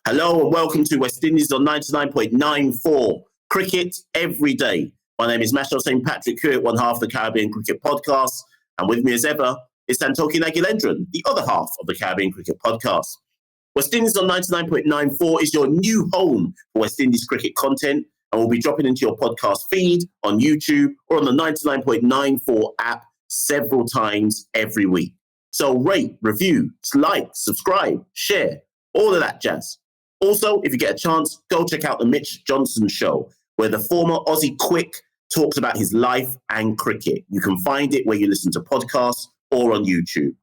Hello and welcome to West Indies on 99.94 Cricket every day. My name is Mashal St. Patrick here at one half of the Caribbean Cricket Podcast. And with me as ever is Santoki Nagilendran, the other half of the Caribbean Cricket Podcast. West Indies on 99.94 is your new home for West Indies cricket content and will be dropping into your podcast feed on YouTube or on the 99.94 app several times every week. So rate, review, like, subscribe, share, all of that jazz. Also, if you get a chance, go check out the Mitch Johnson Show, where the former Aussie Quick talks about his life and cricket. You can find it where you listen to podcasts or on YouTube.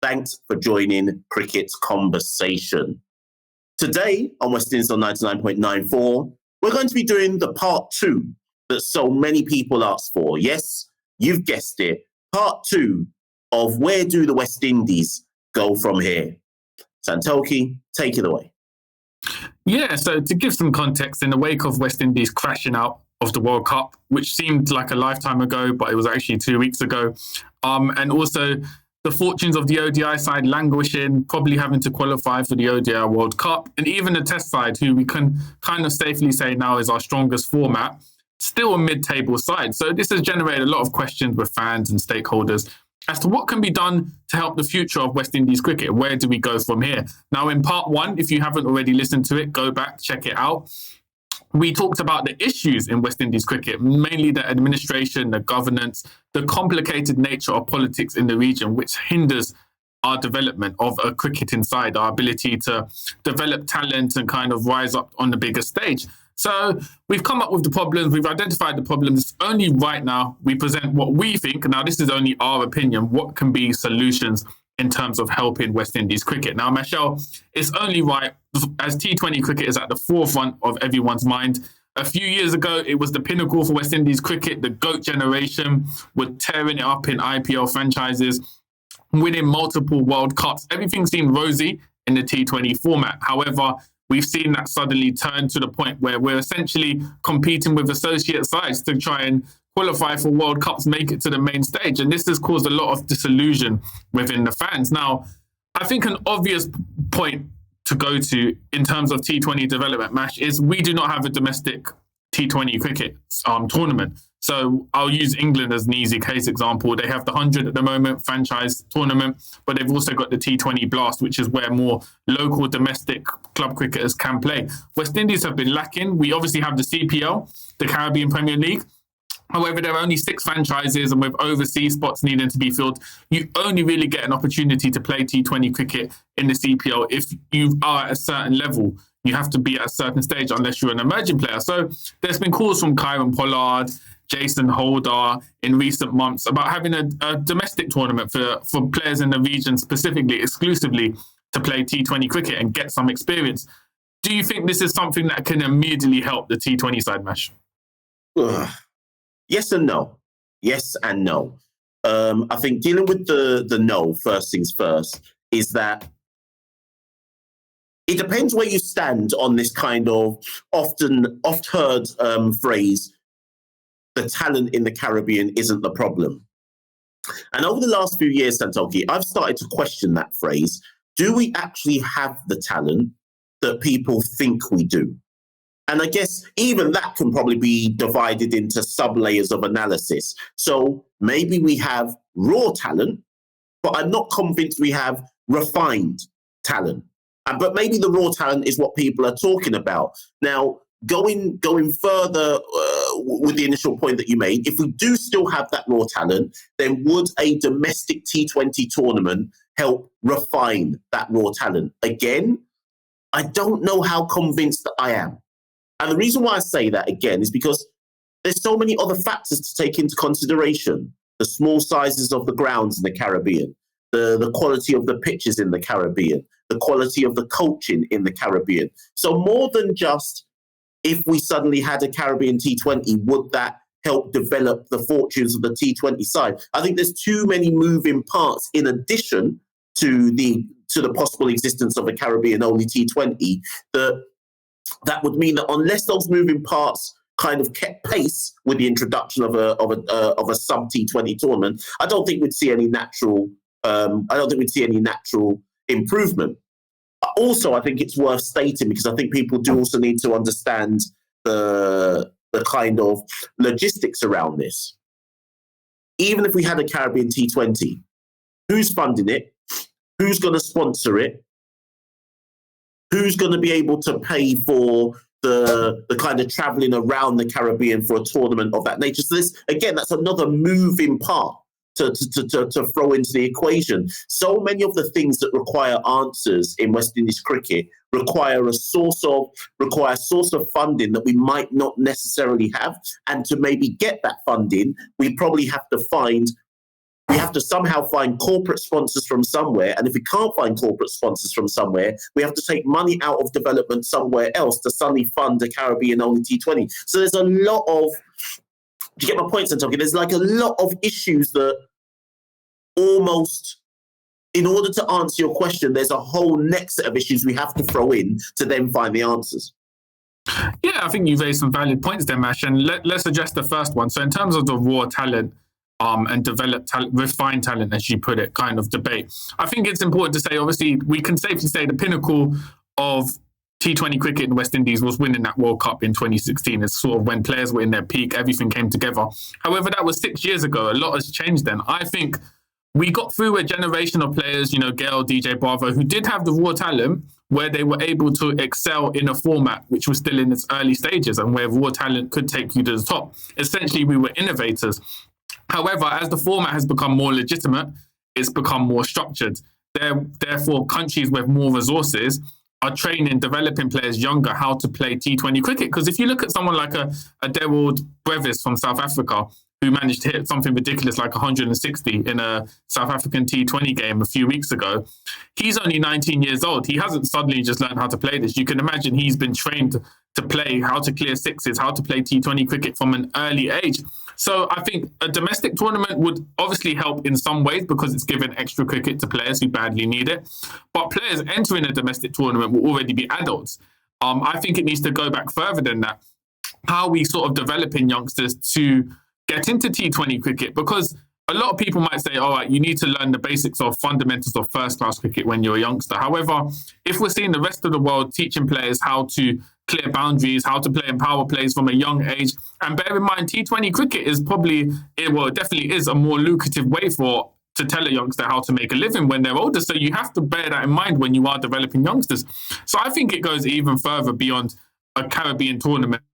Thanks for joining Cricket's Conversation. Today on West Indies on 99.94, we're going to be doing the part 2 that so many people asked for. Yes, you've guessed it. Part 2 of where do the West Indies go from here? Santoki, take it away. Yeah, so to give some context, in the wake of West Indies crashing out of the World Cup, which seemed like a lifetime ago, but it was actually 2 weeks ago, and also the fortunes of the ODI side languishing, probably having to qualify for the ODI World Cup, and even the Test side, who we can kind of safely say now is our strongest format, still a mid-table side. So this has generated a lot of questions with fans and stakeholders as to what can be done to help the future of West Indies cricket. Where do we go from here? Now, in part 1, if you haven't already listened to it, go back, check it out. We talked about the issues in West Indies cricket, mainly the administration, the governance, the complicated nature of politics in the region, which hinders our development of a cricketing side, our ability to develop talent and kind of rise up on the bigger stage. So we've come up with the problems, we've identified the problems. It's only right now we present what we think, now this is only our opinion, what can be solutions in terms of helping West Indies cricket. Now, Michelle, it's only right, as T20 cricket is at the forefront of everyone's mind. A few years ago, it was the pinnacle for West Indies cricket. The GOAT generation were tearing it up in IPL franchises, winning multiple World Cups. Everything seemed rosy in the T20 format. However, we've seen that suddenly turn to the point where we're essentially competing with associate sides to try and qualify for World Cups, make it to the main stage. And this has caused a lot of disillusion within the fans. Now, I think an obvious point to go to in terms of T20 development, Mash, is we do not have a domestic T20 cricket tournament. So I'll use England as an easy case example. They have the 100 at the moment, franchise tournament, but they've also got the T20 Blast, which is where more local domestic club cricketers can play. West Indies have been lacking. We obviously have the CPL, the Caribbean Premier League. However, there are only 6 franchises, and with overseas spots needing to be filled, you only really get an opportunity to play T20 cricket in the CPL if you are at a certain level. You have to be at a certain stage unless you're an emerging player. So there's been calls from Kyron Pollard, Jason Holder in recent months about having a domestic tournament for players in the region specifically, exclusively to play T20 cricket and get some experience. Do you think this is something that can immediately help the T20 side, Mash? Yes and no. Yes and no. I think dealing with the no, first things first, is that it depends where you stand on this kind of oft heard phrase, the talent in the Caribbean isn't the problem. And over the last few years, Santoki, I've started to question that phrase. Do we actually have the talent that people think we do? And I guess even that can probably be divided into sub-layers of analysis. So maybe we have raw talent, but I'm not convinced we have refined talent. But maybe the raw talent is what people are talking about. Now, going further with the initial point that you made, if we do still have that raw talent, then would a domestic T20 tournament help refine that raw talent? Again, I don't know how convinced I am. And the reason why I say that, again, is because there's so many other factors to take into consideration. The small sizes of the grounds in the Caribbean, the quality of the pitches in the Caribbean, the quality of the coaching in the Caribbean. So more than just if we suddenly had a Caribbean T20, would that help develop the fortunes of the T20 side? I think there's too many moving parts in addition to the possible existence of a Caribbean-only T20 that would mean that unless those moving parts kind of kept pace with the introduction of a sub T20 tournament, I don't think we'd see any natural improvement. Also, I think it's worth stating, because I think people do also need to understand the kind of logistics around this. Even if we had a Caribbean T20, who's funding it? Who's going to sponsor it? Who's going to be able to pay for the kind of traveling around the Caribbean for a tournament of that nature? So this, again, that's another moving part to throw into the equation. So many of the things that require answers in West Indies cricket require a source of funding that we might not necessarily have. And to maybe get that funding, we probably have to somehow find corporate sponsors from somewhere. And if we can't find corporate sponsors from somewhere, we have to take money out of development somewhere else to suddenly fund a Caribbean-only T20. So there's a lot of, do you get my point, Santoki? There's like a lot of issues that almost, in order to answer your question, there's a whole next set of issues we have to throw in to then find the answers. Yeah, I think you've raised some valid points there, Mash. And let's address the first one. So in terms of the raw talent, and develop talent, refined talent, as you put it, kind of debate. I think it's important to say, obviously, we can safely say the pinnacle of T20 cricket in the West Indies was winning that World Cup in 2016. It's sort of when players were in their peak, everything came together. However, that was 6 years ago. A lot has changed then. I think we got through a generation of players, Gale, DJ Bravo, who did have the raw talent, where they were able to excel in a format which was still in its early stages and where raw talent could take you to the top. Essentially, we were innovators. However, as the format has become more legitimate, it's become more structured. Therefore, countries with more resources are training, developing players younger how to play T20 cricket. Because if you look at someone like a Daryl Brevis from South Africa, who managed to hit something ridiculous like 160 in a South African T20 game a few weeks ago, he's only 19 years old. He hasn't suddenly just learned how to play this. You can imagine he's been trained to play, how to clear sixes, how to play T20 cricket from an early age. So I think a domestic tournament would obviously help in some ways because it's given extra cricket to players who badly need it. But players entering a domestic tournament will already be adults. I think it needs to go back further than that. How we sort of developing youngsters to get into T20 cricket, because a lot of people might say, all right, you need to learn the basics of fundamentals of first-class cricket when you're a youngster. However, if we're seeing the rest of the world teaching players how to clear boundaries, how to play in power plays from a young age, and bear in mind, T20 cricket is it definitely is a more lucrative way to tell a youngster how to make a living when they're older. So you have to bear that in mind when you are developing youngsters. So I think it goes even further beyond a Caribbean tournament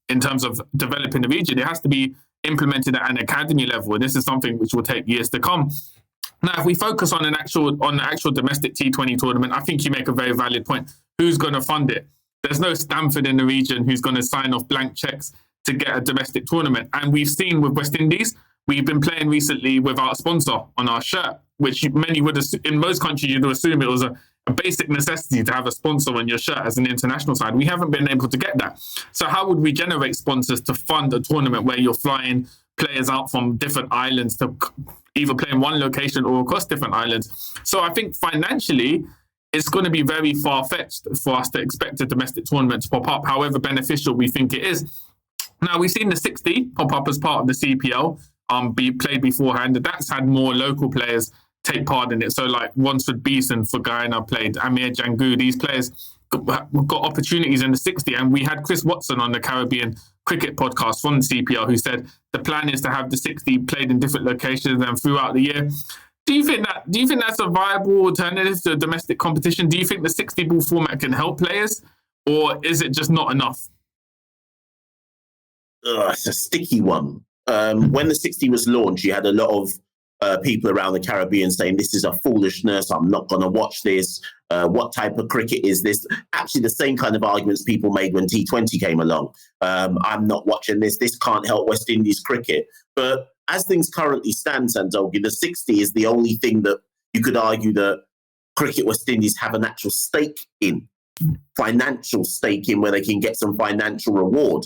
in terms of developing the region. It has to be implemented at an academy level, and this is something which will take years to come. Now, if we focus on the actual domestic T20 tournament, I think you make a very valid point. Who's going to fund it? There's no Stanford in the region who's going to sign off blank checks to get a domestic tournament. And we've seen with West Indies, we've been playing recently without a sponsor on our shirt, which many would assume, in most countries, you'd assume it was a basic necessity to have a sponsor on your shirt as an international side. We haven't been able to get that. So how would we generate sponsors to fund a tournament where you're flying players out from different islands to either play in one location or across different islands? So I think financially, it's going to be very far-fetched for us to expect a domestic tournament to pop up, however beneficial we think it is. Now, we've seen the 60 pop up as part of the CPL, be played beforehand. That's had more local players take part in it. So like Wansford Beeson for Guyana played, Amir Jangu, these players got opportunities in the 60. And we had Chris Watson on the Caribbean Cricket podcast from the CPL who said the plan is to have the 60 played in different locations and throughout the year. Do you think that's a viable alternative to domestic competition? Do you think the 60 ball format can help players, or is it just not enough? It's a sticky one. When the 60 was launched, you had a lot of people around the Caribbean saying, this is a foolishness, I'm not going to watch this. What type of cricket is this? Actually, the same kind of arguments people made when T20 came along. I'm not watching this. This can't help West Indies cricket. But as things currently stand, Santoki, the 60 is the only thing that you could argue that Cricket West Indies have an actual stake in, financial stake in, where they can get some financial reward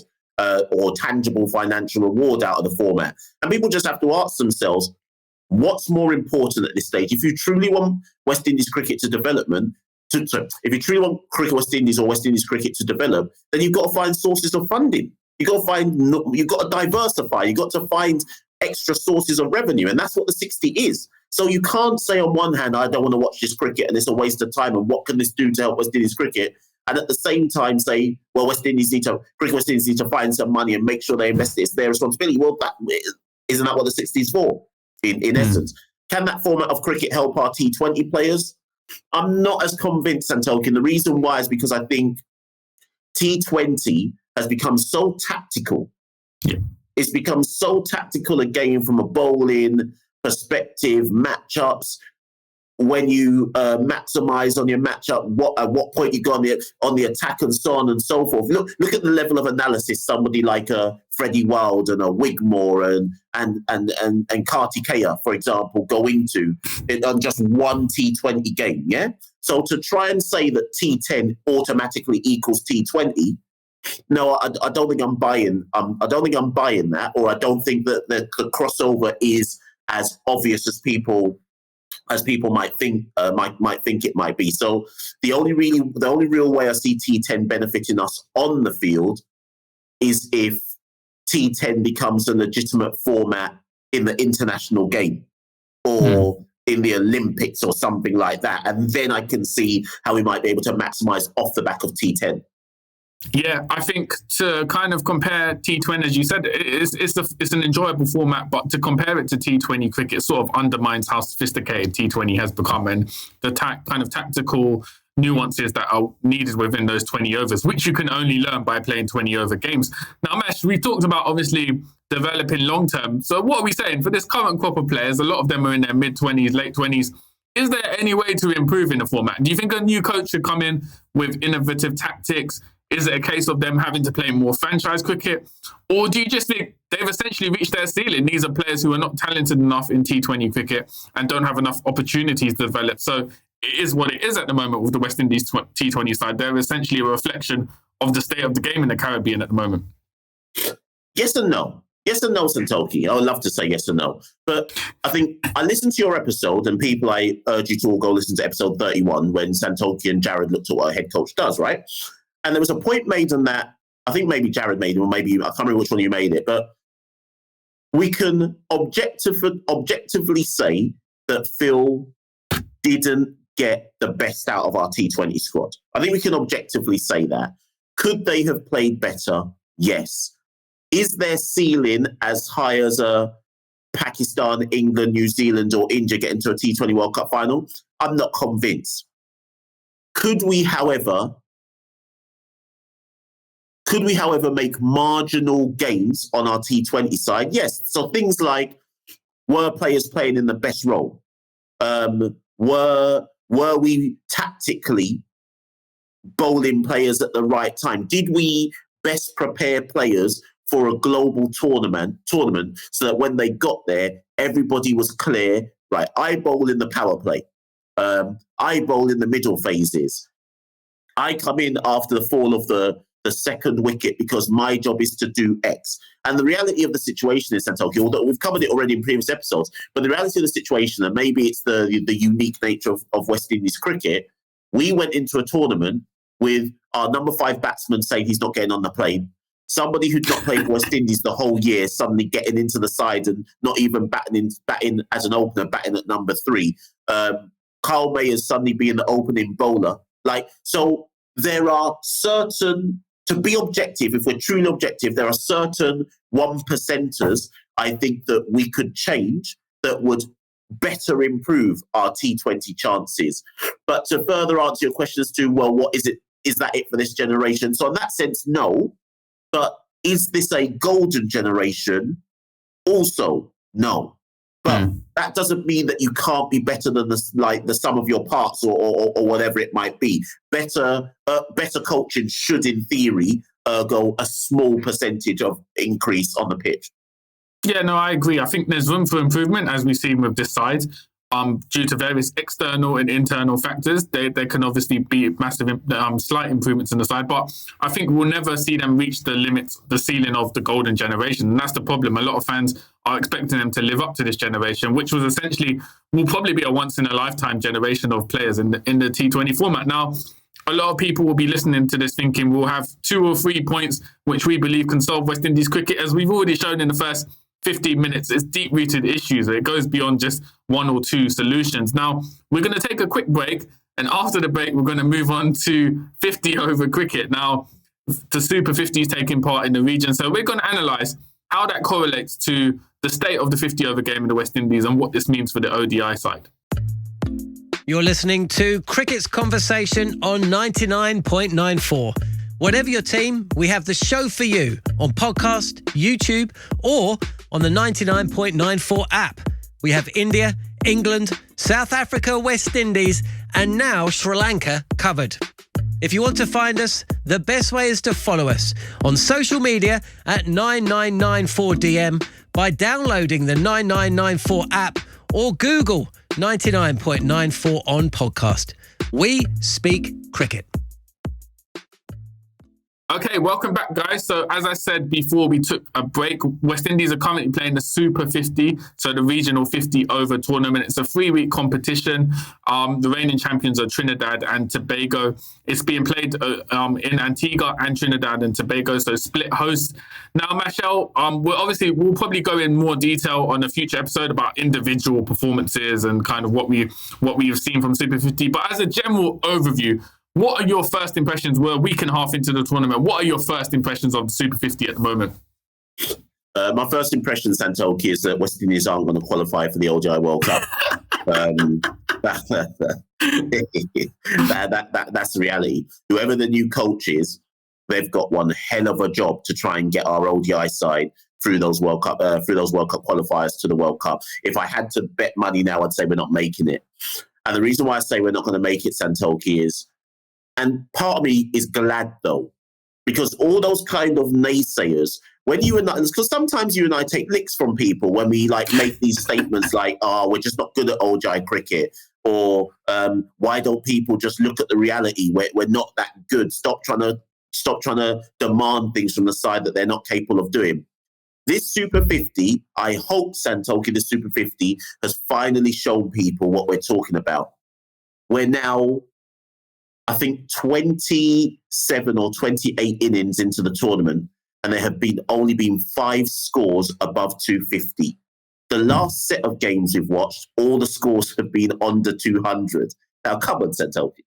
or tangible financial reward out of the format. And people just have to ask themselves, what's more important at this stage? If you truly want West Indies cricket to development, if you truly want Cricket West Indies or West Indies cricket to develop, then you've got to find sources of funding. You've got to diversify. You've got to find extra sources of revenue. And that's what the 60 is. So you can't say on one hand, I don't want to watch this cricket and it's a waste of time. And what can this do to help West Indies cricket? And at the same time say, well, West Indies need to find some money and make sure they invest it. It's their responsibility. Well, isn't that what the 60 is for, in essence? Can that format of cricket help our T20 players? I'm not as convinced, Santoki. The reason why is because I think T20 has become so tactical. Yeah. It's become so tactical again from a bowling perspective, matchups. When you maximize on your matchup, at what point you go on the attack and so on and so forth. Look at the level of analysis somebody like Freddie Wild and a Wigmore and Kartikeya, for example, go into it on just one T20 game. Yeah. So to try and say that T10 automatically equals T20. No, I don't think I'm buying. I don't think I'm buying that, or I don't think that the crossover is as obvious as people might think it might be. So the only real way I see T10 benefiting us on the field is if T10 becomes a legitimate format in the international game or in the Olympics or something like that, and then I can see how we might be able to maximize off the back of T10. Yeah, I think to kind of compare T20, as you said, it's an enjoyable format, but to compare it to T20 cricket sort of undermines how sophisticated T20 has become and the kind of tactical nuances that are needed within those 20 overs, which you can only learn by playing 20-over games. Now, Mesh, we've talked about obviously developing long-term. So what are we saying? For this current crop of players, a lot of them are in their mid-20s, late 20s. Is there any way to improve in the format? Do you think a new coach should come in with innovative tactics? Is it a case of them having to play more franchise cricket? Or do you just think they've essentially reached their ceiling? These are players who are not talented enough in T20 cricket and don't have enough opportunities to develop. So it is what it is at the moment with the West Indies T20 side. They're essentially a reflection of the state of the game in the Caribbean at the moment. Yes and no. Yes and no, Santoki. I would love to say yes and no. But I think I listened to your episode, and people, I urge you to all go listen to episode 31 when Santoki and Jared looked at what a head coach does, right? And there was a point made on that, I think maybe Jared made it, or maybe, I can't remember which one you made it, but we can objectively say that Phil didn't get the best out of our T20 squad. I think we can objectively say that. Could they have played better? Yes. Is their ceiling as high as a Pakistan, England, New Zealand, or India getting to a T20 World Cup final? I'm not convinced. Could we, however, make marginal gains on our T20 side? Yes. So things like, were players playing in the best role? Were we tactically bowling players at the right time? Did we best prepare players for a global tournament so that when they got there, everybody was clear, right, I bowl in the power play. I bowl in the middle phases. I come in after the fall of the second wicket because my job is to do X. And the reality of the situation is, Santoki, although we've covered it already in previous episodes, but the reality of the situation, and maybe it's the unique nature of West Indies cricket, we went into a tournament with our number 5 batsman saying he's not getting on the plane. Somebody who'd not played for West Indies the whole year suddenly getting into the side and not even batting as an opener, batting at number 3. Kyle Mayers suddenly being the opening bowler. So there are certain, to be objective, if we're truly objective, there are certain 1%ers I think that we could change that would better improve our T20 chances. But to further answer your question as to, well, what is it? Is that it for this generation? So in that sense, no. But is this a golden generation? Also, no. But that doesn't mean that you can't be better than the sum of your parts or whatever it might be. Better coaching should, in theory, go a small percentage of increase on the pitch. Yeah, no, I agree. I think there's room for improvement, as we've seen with this side. Due to various external and internal factors, there can obviously be massive, slight improvements in the side, but I think we'll never see them reach the limits, the ceiling of the golden generation. And that's the problem. A lot of fans are expecting them to live up to this generation, which was essentially, will probably be a once in a lifetime generation of players in the T20 format. Now, a lot of people will be listening to this thinking we'll have 2 or 3 points which we believe can solve West Indies cricket. As we've already shown in the first 15 minutes, it's deep-rooted issues. It goes beyond just 1 or 2 solutions. Now, we're going to take a quick break, and after the break, we're going to move on to 50-over cricket. Now, the Super 50s taking part in the region. So we're going to analyse how that correlates to the state of the 50-over game in the West Indies and what this means for the ODI side. You're listening to Cricket's Conversation on 99.94. Whatever your team, we have the show for you on podcast, YouTube, or on the 99.94 app. We have India, England, South Africa, West Indies, and now Sri Lanka covered. If you want to find us, the best way is to follow us on social media at 9994DM by downloading the 9994 app or Google 99.94 on podcast. We speak cricket. Okay, welcome back, guys. So as I said before, we took a break. West Indies are currently playing the Super 50, so the regional 50-over tournament. It's a 3-week competition. The reigning champions are Trinidad and Tobago. It's being played in Antigua and Trinidad and Tobago, so split hosts. Now, Machel, we'll probably go in more detail on a future episode about individual performances and kind of what we've seen from Super 50. But as a general overview, what are your first impressions? We're a week and a half into the tournament. What are your first impressions of the Super 50 at the moment? My first impression, Santoki, is that West Indies aren't going to qualify for the ODI World Cup. That's the reality. Whoever the new coach is, they've got one hell of a job to try and get our ODI side through those World Cup qualifiers to the World Cup. If I had to bet money now, I'd say we're not making it. And the reason why I say we're not going to make it, Santoki, is, and part of me is glad though, because all those kind of naysayers, when you and I, because sometimes you and I take licks from people when we like make these statements like, oh, we're just not good at ODI cricket, or why don't people just look at the reality? We're not that good. Stop trying to demand things from the side that they're not capable of doing. This Super 50, I hope, Santoki, the Super 50 has finally shown people what we're talking about. We're now, I think, 27 or 28 innings into the tournament, and there have only been 5 scores above 250. The last set of games we've watched, all the scores have been under 200. Now, come on, Santoki.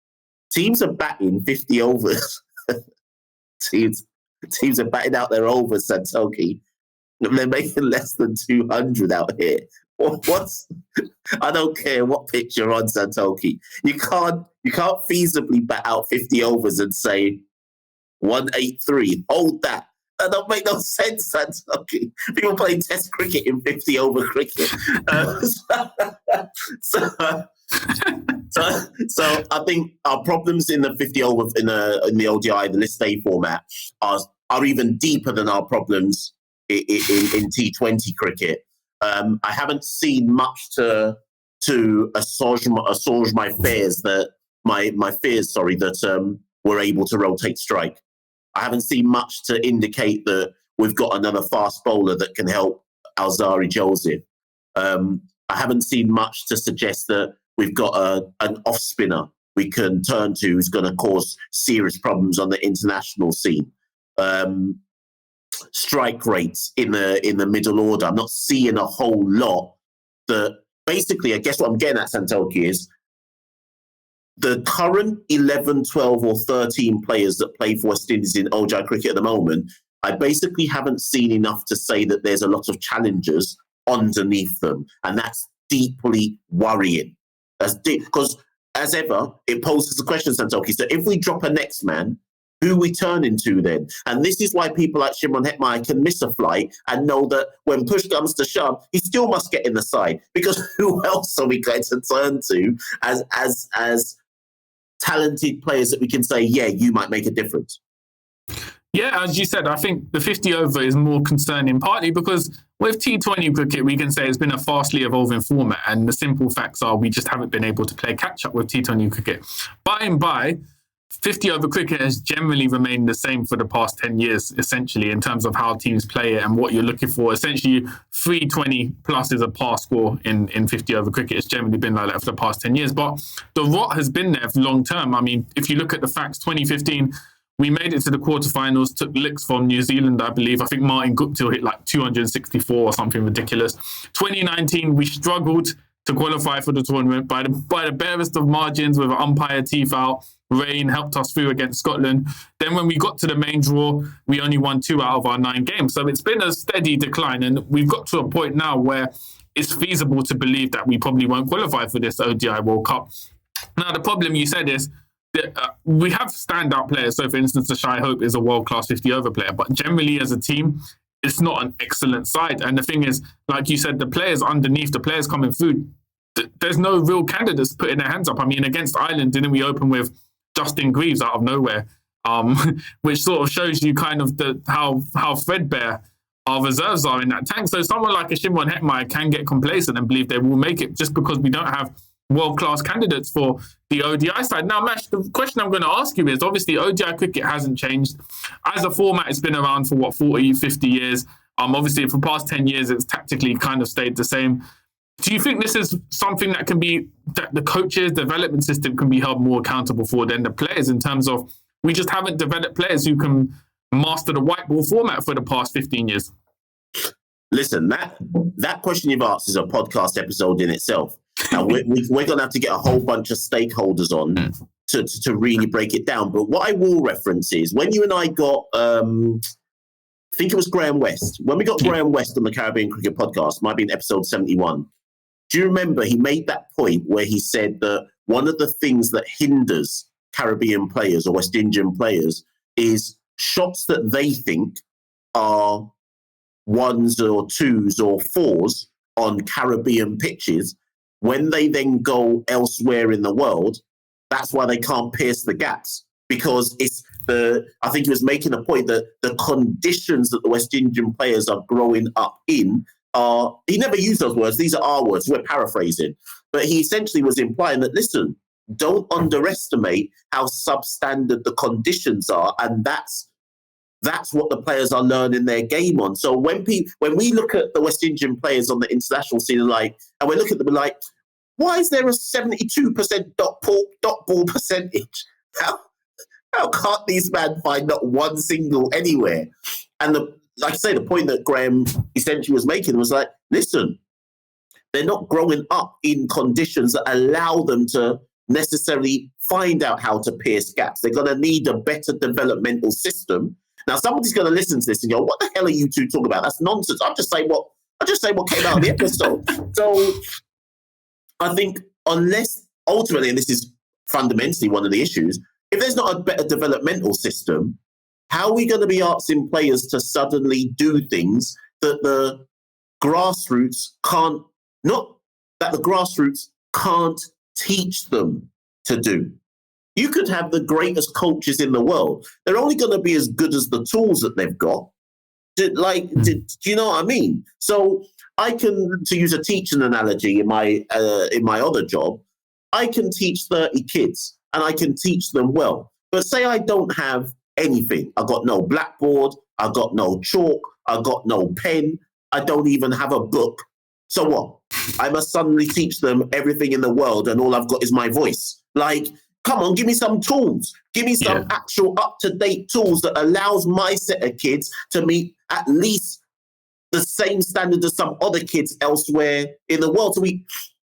Teams are batting 50 overs. teams are batting out their overs, Santoki. They're making less than 200 out here. I don't care what pitch you're on, Santoki. You can't feasibly bat out 50 overs and say 183. Hold that. That don't make no sense, Santoki. People playing Test cricket in 50-over cricket. So I think our problems in the 50-over in the ODI, the list A format, are even deeper than our problems in T20 cricket. I haven't seen much to assuage my fears that we're able to rotate strike. I haven't seen much to indicate that we've got another fast bowler that can help Alzari Joseph. I haven't seen much to suggest that we've got an off spinner we can turn to who's going to cause serious problems on the international scene. Strike rates in the middle order, I'm not seeing a whole lot. That basically, I guess what I'm getting at, Santoki, is the current 11, 12 or 13 players that play for West Indies in ODI cricket at the moment, I basically haven't seen enough to say that there's a lot of challengers underneath them. And that's deeply worrying. That's deep, because as ever, it poses the question, Santoki. So if we drop a next man, who we turn into then? And this is why people like Shimron Hetmyer can miss a flight and know that when push comes to shove, he still must get in the side, because who else are we going to turn to as talented players that we can say, yeah, you might make a difference? Yeah, as you said, I think the 50 over is more concerning, partly because with T20 cricket, we can say it's been a fastly evolving format. And the simple facts are we just haven't been able to play catch up with T20 cricket. By and by, 50 over cricket has generally remained the same for the past 10 years, essentially, in terms of how teams play it and what you're looking for. Essentially, 320 plus is a pass score in 50 over cricket. It's generally been like that for the past 10 years. But the rot has been there for long term. I mean, if you look at the facts, 2015, we made it to the quarterfinals, took licks from New Zealand, I believe. I think Martin Guptill hit like 264 or something ridiculous. 2019, we struggled to qualify for the tournament by the barest of margins with an umpire teeth out. Rain helped us through against Scotland. Then when we got to the main draw, we only won 2 out of our 9 games. So it's been a steady decline. And we've got to a point now where it's feasible to believe that we probably won't qualify for this ODI World Cup. Now, the problem you said is that we have standout players. So, for instance, the Shy Hope is a world-class 50-over player. But generally, as a team, it's not an excellent side. And the thing is, like you said, the players underneath, the players coming through, there's no real candidates putting their hands up. I mean, against Ireland, didn't we open with Justin Greaves out of nowhere, which sort of shows you kind of how threadbare our reserves are in that tank. So someone like a Shimron Hetmeyer can get complacent and believe they will make it just because we don't have world-class candidates for the ODI side. Now, Mash, the question I'm going to ask you is, obviously, ODI cricket hasn't changed. As a format, it's been around for, 40, 50 years. Obviously, for the past 10 years, it's tactically kind of stayed the same. Do you think this is something that the coaches' development system can be held more accountable for than the players, in terms of we just haven't developed players who can master the white ball format for the past 15 years? Listen, that question you've asked is a podcast episode in itself. Now, we're going to have to get a whole bunch of stakeholders on to really break it down. But what I will reference is when you and I got, I think it was Graham West. When we got Graham West on the Caribbean Cricket Podcast, might be in episode 71. Do you remember he made that point where he said that one of the things that hinders Caribbean players or West Indian players is shots that they think are 1s or 2s or 4s on Caribbean pitches. When they then go elsewhere in the world, that's why they can't pierce the gaps, because I think he was making a point that the conditions that the West Indian players are growing up in he never used those words, these are our words, we're paraphrasing, but he essentially was implying that, listen, don't underestimate how substandard the conditions are, and that's what the players are learning their game on. So when we look at the West Indian players on the international scene, and we look at them like, why is there a 72% dot ball percentage? How can't these men find not one single anywhere? And like I say, the point that Graham essentially was making was like, listen, they're not growing up in conditions that allow them to necessarily find out how to pierce gaps. They're going to need a better developmental system. Now, somebody's going to listen to this and go, what the hell are you two talking about? That's nonsense. I'm just saying what came out of the episode. So I think unless ultimately, and this is fundamentally one of the issues, if there's not a better developmental system, how are we going to be asking players to suddenly do things that the grassroots can't teach them to do? You could have the greatest coaches in the world. They're only going to be as good as the tools that they've got. Do you know what I mean? So I can, to use a teaching analogy in my other job, I can teach 30 kids and I can teach them well. But say I don't have anything. I got no blackboard. I got no chalk. I got no pen. I don't even have a book. So what? I must suddenly teach them everything in the world and all I've got is my voice. Like, come on, give me some tools. Give me some actual up-to-date tools that allows my set of kids to meet at least the same standard as some other kids elsewhere in the world. So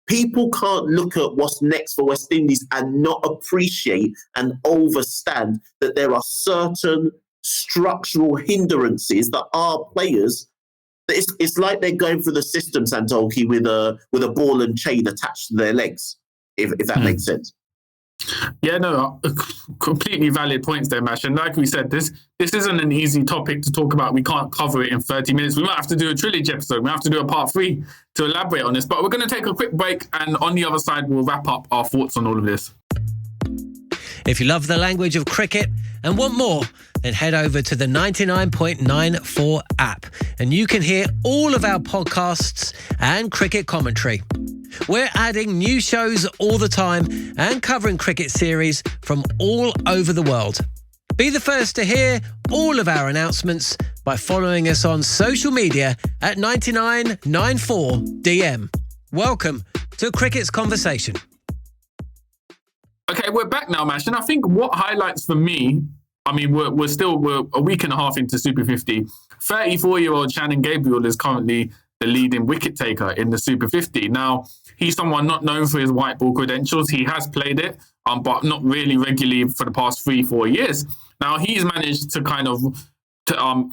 people can't look at what's next for West Indies and not appreciate and understand that there are certain structural hindrances that our players, it's like they're going through the system, Santolki, with a ball and chain attached to their legs, if that makes sense. Yeah, no, completely valid points there, Mash. And like we said, this isn't an easy topic to talk about. We can't cover it in 30 minutes. We might have to do a trilogy episode. We have to do a part 3 to elaborate on this. But we're going to take a quick break, and on the other side, we'll wrap up our thoughts on all of this. If you love the language of cricket and want more, then head over to the 99.94 app, and you can hear all of our podcasts and cricket commentary. We're adding new shows all the time and covering cricket series from all over the world. Be the first to hear all of our announcements by following us on social media at 9994DM. Welcome to Cricket's Conversation. Okay, we're back now, Mash. And I think what highlights for me, I mean, we're a week and a half into Super 50. 34-year-old Shannon Gabriel is currently the leading wicket taker in the Super 50. Now, he's someone not known for his white ball credentials. He has played it, but not really regularly for the past 3-4 years. Now, he's managed to kind of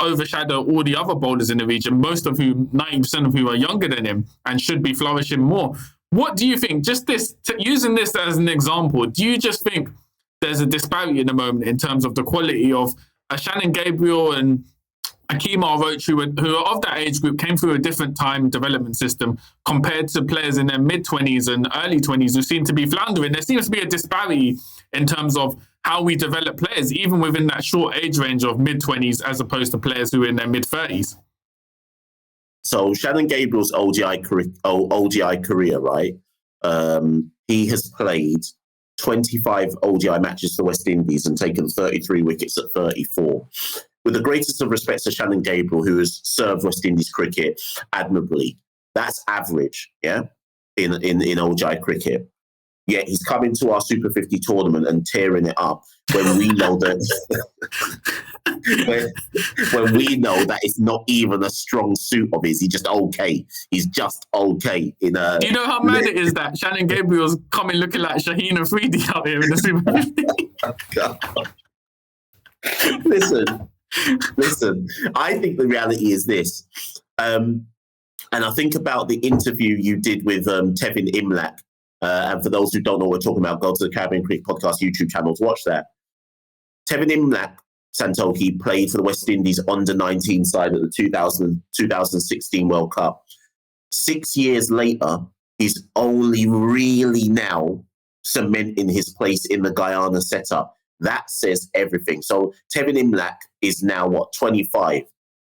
overshadow all the other bowlers in the region, most of whom, 90% of whom are younger than him and should be flourishing more. What do you think? Just this, using this as an example, do you just think there's a disparity in the moment in terms of the quality of a Shannon Gabriel and Akima Roach, who are of that age group, came through a different time development system compared to players in their mid-20s and early 20s who seem to be floundering? There seems to be a disparity in terms of how we develop players, even within that short age range of mid-20s as opposed to players who are in their mid-30s. So Shannon Gabriel's ODI career, right? He has played 25 ODI matches for West Indies and taken 33 wickets at 34. With the greatest of respect to Shannon Gabriel, who has served West Indies cricket admirably, that's average, yeah, in ODI cricket. Yet he's come into our Super 50 tournament and tearing it up when we know that when we know that it's not even a strong suit of his. He's just okay. He's just okay. Do you know how mad it is that Shannon Gabriel's coming looking like Shaheen Afridi out here in the Super 50? Listen. I think the reality is this, and I think about the interview you did with Tevin Imlach. And for those who don't know what we're talking about, go to the Caribbean Cricket Podcast YouTube channel to watch that. Tevin Imlach, Santoki, played for the West Indies under-19 side at the 2016 World Cup. 6 years later, he's only really now cementing his place in the Guyana setup. That says everything. So Tevin Imlach is now, 25?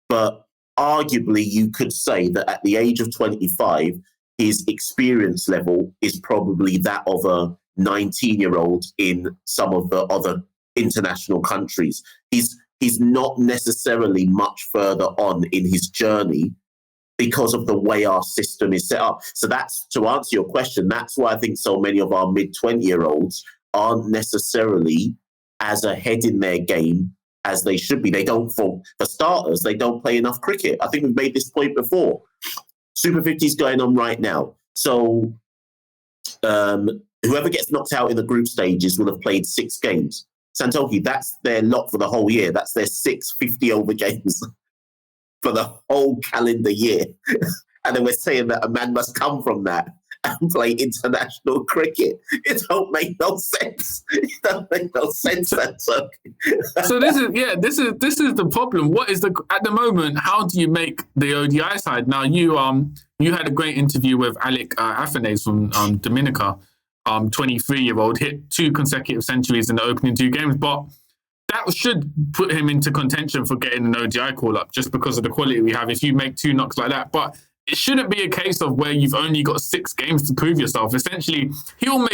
But arguably, you could say that at the age of 25, his experience level is probably that of a 19-year-old in some of the other international countries. He's not necessarily much further on in his journey because of the way our system is set up. So that's, to answer your question, that's why I think so many of our mid-20-year-olds aren't necessarily as ahead in their game as they should be. They don't, for starters, they don't play enough cricket. I think we've made this point before. Super 50 is going on right now. So whoever gets knocked out in the group stages will have played 6 games. Santoki, that's their lot for the whole year. That's their 6 50-over games for the whole calendar year. And then we're saying that a man must come from that and play international cricket. It don't make no sense. It don't make no sense, Santoki. So this is the problem. What is at the moment? How do you make the ODI side? Now you had a great interview with Alec Afanez from Dominica, 23-year-old, hit 2 consecutive centuries in the opening 2 games, but that should put him into contention for getting an ODI call up just because of the quality we have. If you make 2 knocks like that, but it shouldn't be a case of where you've only got 6 games to prove yourself. Essentially, he'll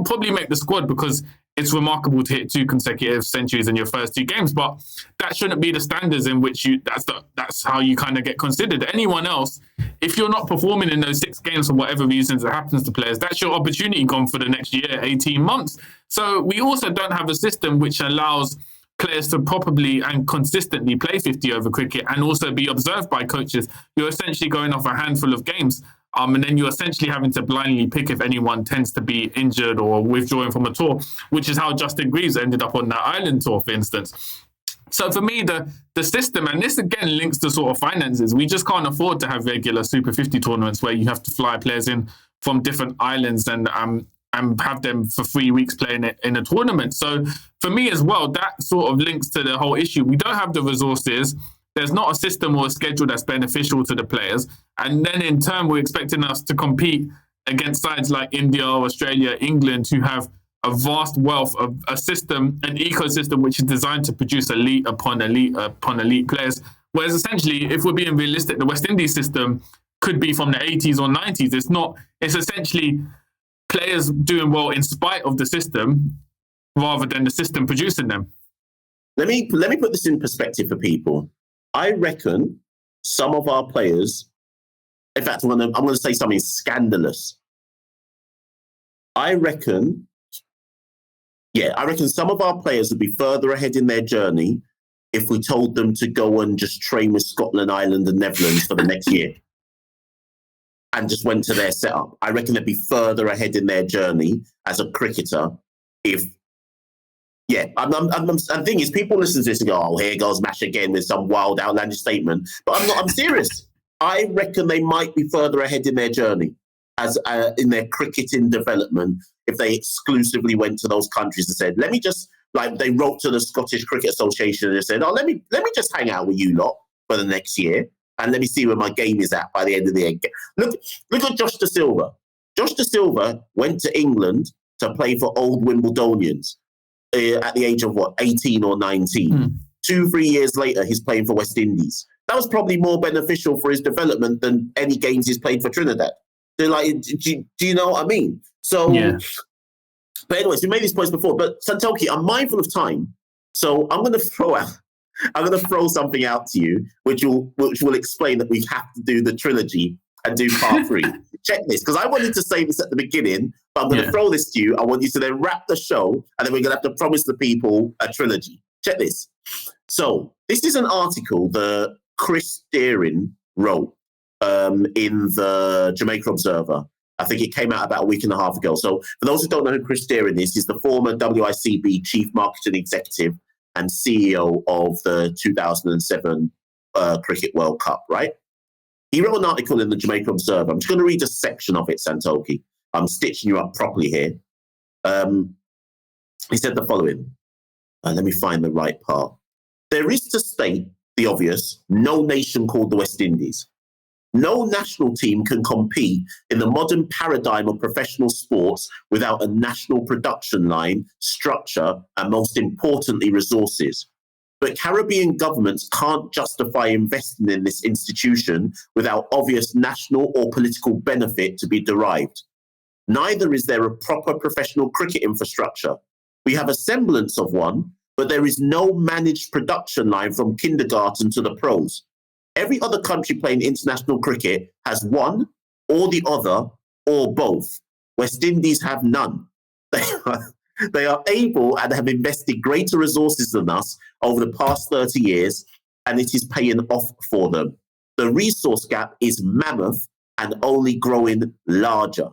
probably make the squad because it's remarkable to hit 2 consecutive centuries in your first 2 games, but that shouldn't be the standards in which that's how you kind of get considered. Anyone else, if you're not performing in those 6 games for whatever reasons it happens to players, that's your opportunity gone for the next year, 18 months. So we also don't have a system which allows players to properly and consistently play 50-over cricket and also be observed by coaches. You're essentially going off a handful of games, and then you're essentially having to blindly pick if anyone tends to be injured or withdrawing from a tour, which is how Justin Greaves ended up on that Ireland tour, for instance. So for me, the system, and this again links to sort of finances, we just can't afford to have regular Super 50 tournaments where you have to fly players in from different islands and have them for 3 weeks playing it in a tournament. So for me as well, that sort of links to the whole issue. We don't have the resources. There's not a system or a schedule that's beneficial to the players. And then in turn, we're expecting us to compete against sides like India, Australia, England, who have a vast wealth of a system, an ecosystem which is designed to produce elite upon elite upon elite players. Whereas essentially, if we're being realistic, the West Indies system could be from the 80s or 90s. It's essentially players doing well in spite of the system rather than the system producing them. Let me put this in perspective for people. I reckon some of our players, in fact, I'm going to say something scandalous. I reckon some of our players would be further ahead in their journey if we told them to go and just train with Scotland, Ireland, and Netherlands for the next year and just went to their setup. I reckon they'd be further ahead in their journey as a cricketer if. Yeah, the thing is, people listen to this and go, "Oh, here goes Mash again with some wild, outlandish statement." But I'm serious. I reckon they might be further ahead in their journey as in their cricketing development if they exclusively went to those countries and said, "Let me just," like they wrote to the Scottish Cricket Association and said, "Oh, let me just hang out with you lot for the next year and let me see where my game is at by the end of the year." Look at Josh Da Silva. Josh Da Silva went to England to play for old Wimbledonians. At the age of 18 or 19. 2-3 years later, he's playing for West Indies. That was probably more beneficial for his development than any games he's played for Trinidad. They're like, do you know what I mean? So, yeah. But anyways, we made these points before. But Santoki, I'm mindful of time, so I'm going to throw something out to you, which will explain that we have to do the trilogy and do part 3. Check this, because I wanted to say this at the beginning, but I'm going to throw this to you. I want you to then wrap the show, and then we're going to have to promise the people a trilogy. Check this. So this is an article that Chris Deering wrote in the Jamaica Observer. I think it came out about a week and a half ago. So for those who don't know who Chris Deering is, he's the former WICB Chief Marketing Executive and CEO of the 2007 Cricket World Cup, right? He wrote an article in the Jamaica Observer. I'm just going to read a section of it, Santoki. I'm stitching you up properly here. He said the following. Let me find the right part. There is, to state the obvious, no nation called the West Indies. No national team can compete in the modern paradigm of professional sports without a national production line, structure, and most importantly, resources. But Caribbean governments can't justify investing in this institution without obvious national or political benefit to be derived. Neither is there a proper professional cricket infrastructure. We have a semblance of one, but there is no managed production line from kindergarten to the pros. Every other country playing international cricket has one or the other or both. West Indies have none. They are able and have invested greater resources than us over the past 30 years, and it is paying off for them. The resource gap is mammoth and only growing larger.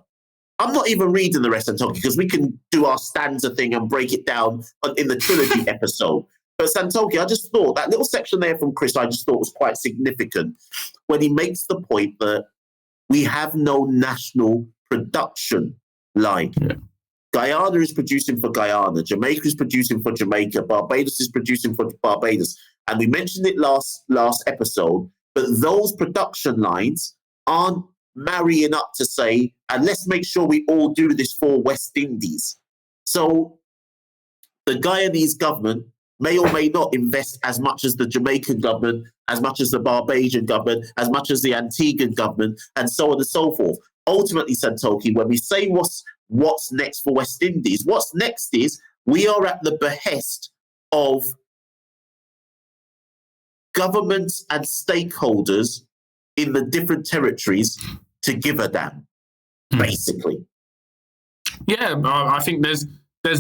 I'm not even reading the rest of Santoki because we can do our stanza thing and break it down in the trilogy episode. But Santoki, I just thought that little section there from Chris, I just thought was quite significant when he makes the point that we have no national production line. Yeah. Guyana is producing for Guyana, Jamaica is producing for Jamaica, Barbados is producing for Barbados. And we mentioned it last episode, but those production lines aren't marrying up to say, and let's make sure we all do this for West Indies. So the Guyanese government may or may not invest as much as the Jamaican government, as much as the Barbadian government, as much as the Antiguan government, and so on and so forth. Ultimately, Santoki, when we say what's next for West Indies, what's next is we are at the behest of governments and stakeholders in the different territories to give a damn, basically. Yeah, I think there's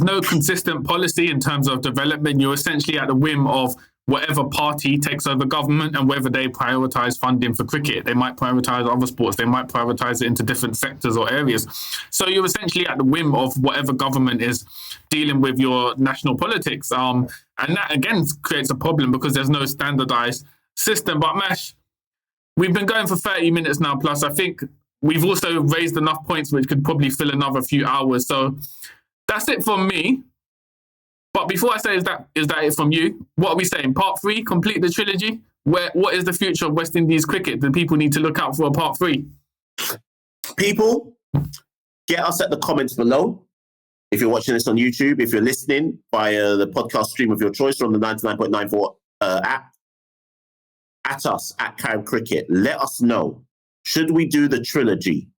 no consistent policy in terms of development. You're essentially at the whim of whatever party takes over government and whether they prioritize funding for cricket. They might prioritize other sports. They might prioritize it into different sectors or areas. So you're essentially at the whim of whatever government is dealing with your national politics. And that, again, creates a problem because there's no standardized system. But Mash, we've been going for 30 minutes now, plus I think we've also raised enough points which could probably fill another few hours. So that's it from me. But before I say, is that it from you? What are we saying? Part 3, complete the trilogy? What is the future of West Indies cricket? Do people need to look out for a part 3? People, get us at the comments below. If you're watching this on YouTube, if you're listening via the podcast stream of your choice or on the 99.94 app, at us, at Carib Cricket. Let us know. Should we do the trilogy?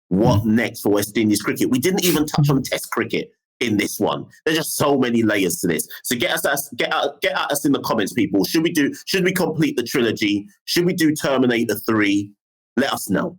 What next for West Indies cricket? We didn't even touch on Test cricket in this one. There's just so many layers to this. So get at us in the comments, people. Should we complete the trilogy? Should we do Terminator 3? Let us know.